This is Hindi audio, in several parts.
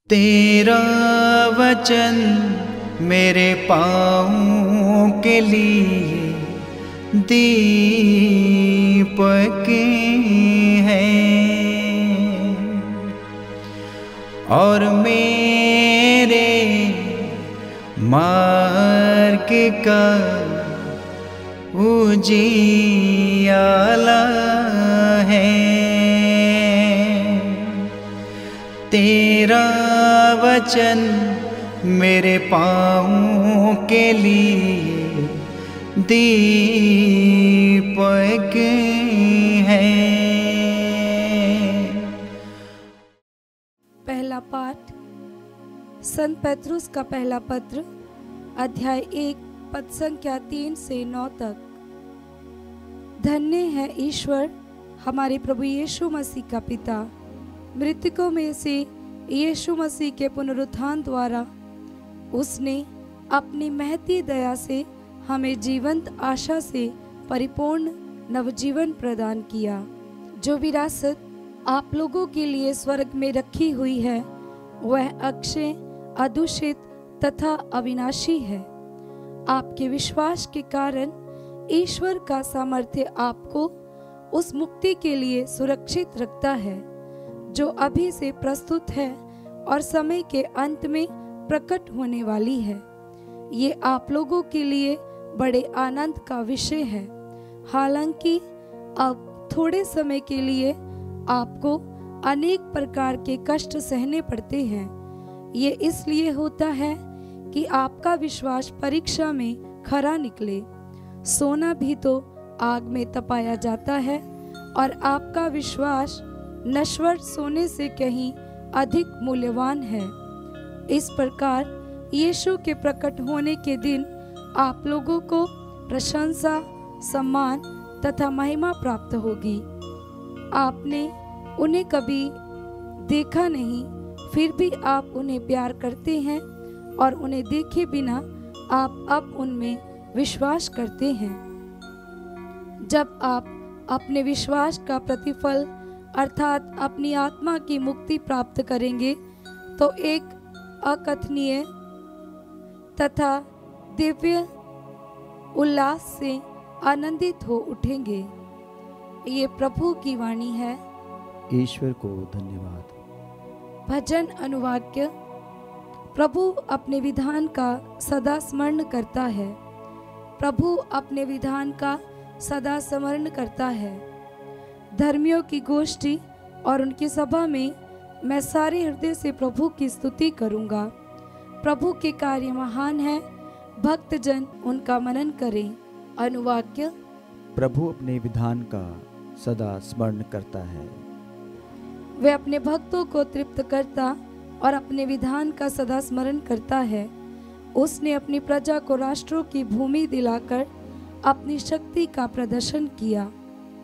तेरा वचन मेरे पाँव के लिए दीपक है और मेरे मार्ग का उजियाला है। तेरा वचन मेरे पाँव के लिए दीपक है। पहला पाठ संत पेत्रुस का पहला पत्र अध्याय 1 पद संख्या 3 से 9 तक। धन्य है ईश्वर हमारे प्रभु यीशु मसीह का पिता, मृतकों में से यीशु मसीह के पुनरुत्थान द्वारा उसने अपनी महती दया से हमें जीवंत आशा से परिपूर्ण नवजीवन प्रदान किया, जो विरासत आप लोगों के लिए स्वर्ग में रखी हुई है वह अक्षय, अदूषित तथा अविनाशी है। आपके विश्वास के कारण ईश्वर का सामर्थ्य आपको उस मुक्ति के लिए सुरक्षित रखता है जो अभी से प्रस्तुत है और समय के अंत में प्रकट होने वाली है। ये आप लोगों के लिए बड़े आनंद का विषय है। हालांकि अब थोड़े समय के लिए आपको अनेक प्रकार के कष्ट सहने पड़ते हैं। ये इसलिए होता है कि आपका विश्वास परीक्षा में खरा निकले। सोना भी तो आग में तपाया जाता है और आपका विश्वास नश्वर सोने से कहीं अधिक मूल्यवान है। इस प्रकार यीशु के प्रकट होने के दिन आप लोगों को प्रशंसा, सम्मान तथा महिमा प्राप्त होगी। आपने उन्हें कभी देखा नहीं, फिर भी आप उन्हें प्यार करते हैं और उन्हें देखे बिना आप अब उनमें विश्वास करते हैं। जब आप अपने विश्वास का प्रतिफल अर्थात अपनी आत्मा की मुक्ति प्राप्त करेंगे तो एक अकथनीय तथा दिव्य उल्लास से आनंदित हो उठेंगे। ये प्रभु की वाणी है। ईश्वर को धन्यवाद। भजन अनुवाक्य। प्रभु अपने विधान का सदा स्मरण करता है। प्रभु अपने विधान का सदा स्मरण करता है। धर्मियों की गोष्ठी और उनकी सभा में मैं सारे हृदय से प्रभु की स्तुति करूंगा। प्रभु के कार्य महान है, भक्तजन उनका मनन करें। अनुवाक्य। प्रभु अपने विधान का सदा स्मरण करता है। वह अपने भक्तों को तृप्त करता और अपने विधान का सदा स्मरण करता है। उसने अपनी प्रजा को राष्ट्रों की भूमि दिलाकर अपनी शक्ति का प्रदर्शन किया।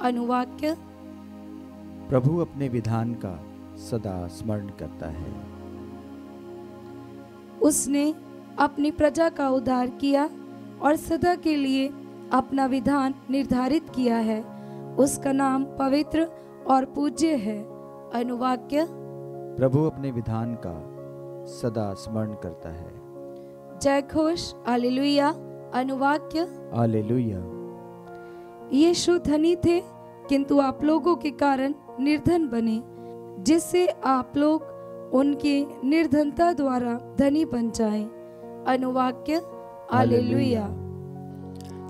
अनुवाक्य। प्रभु अपने विधान का सदा स्मरण करता है। उसने अपनी प्रजा का उद्धार किया और सदा के लिए अपना विधान निर्धारित किया है। उसका नाम पवित्र और पूज्य है। अनुवाक्य। प्रभु अपने विधान का सदा स्मरण करता है। जय घोष हालेलुया। अनुवाक्य। हालेलुया। यीशु धनी थे किंतु आप लोगों के कारण निर्धन बने, जिससे आप लोग उनकी निर्धनता द्वारा धनी बन जाएं। अनुवाक्य। हालेलुया।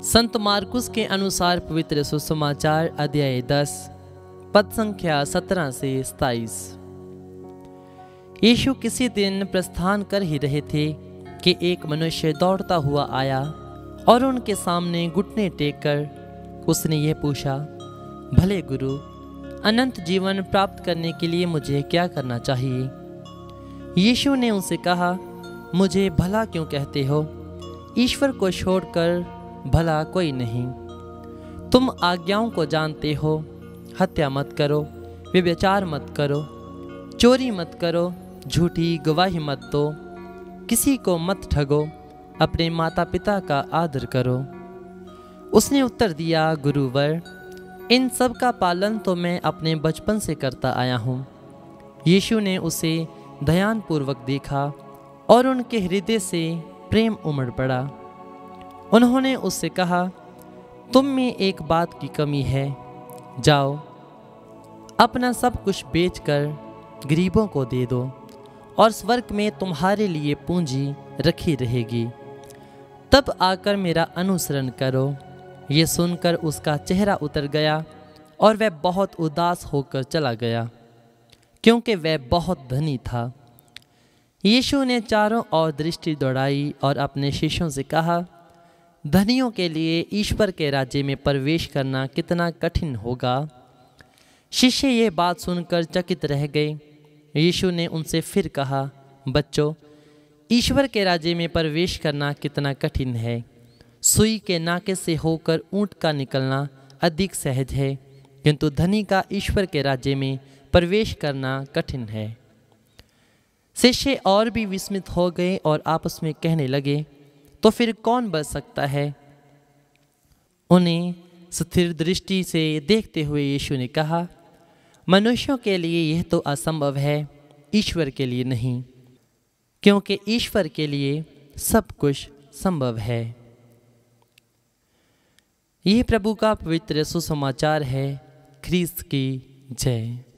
संत मार्कुस के अनुसार पवित्र सुसमाचार अध्याय 10 पद संख्या 17 से 27। यीशु किसी दिन प्रस्थान कर ही रहे थे कि एक मनुष्य दौड़ता हुआ आया और उनके सामने घुटने टेक कर उसने ये पूछा, भले गुरु, अनंत जीवन प्राप्त करने के लिए मुझे क्या करना चाहिए? यीशु ने उनसे कहा, मुझे भला क्यों कहते हो? ईश्वर को छोड़कर भला कोई नहीं। तुम आज्ञाओं को जानते हो, हत्या मत करो, व्यभिचार मत करो, चोरी मत करो, झूठी गवाही मत दो, किसी को मत ठगो, अपने माता पिता का आदर करो। उसने उत्तर दिया, गुरुवर, इन सब का पालन तो मैं अपने बचपन से करता आया हूँ। यीशु ने उसे ध्यानपूर्वक देखा और उनके हृदय से प्रेम उमड़ पड़ा। उन्होंने उससे कहा, तुम में एक बात की कमी है। जाओ, अपना सब कुछ बेचकर गरीबों को दे दो और स्वर्ग में तुम्हारे लिए पूंजी रखी रहेगी। तब आकर मेरा अनुसरण करो। ये सुनकर उसका चेहरा उतर गया और वह बहुत उदास होकर चला गया, क्योंकि वह बहुत धनी था। यीशु ने चारों ओर दृष्टि दौड़ाई और अपने शिष्यों से कहा, धनियों के लिए ईश्वर के राज्य में प्रवेश करना कितना कठिन होगा। शिष्य ये बात सुनकर चकित रह गए। यीशु ने उनसे फिर कहा, बच्चों, ईश्वर के राज्य में प्रवेश करना कितना कठिन है। सुई के नाके से होकर ऊंट का निकलना अधिक सहज है, किंतु धनी का ईश्वर के राज्य में प्रवेश करना कठिन है। शिष्य और भी विस्मित हो गए और आपस में कहने लगे, तो फिर कौन बच सकता है? उन्हें स्थिर दृष्टि से देखते हुए यीशु ने कहा, मनुष्यों के लिए यह तो असंभव है, ईश्वर के लिए नहीं, क्योंकि ईश्वर के लिए सब कुछ संभव है। यह प्रभु का पवित्र सुसमाचार है। ख्रीस्त की जय।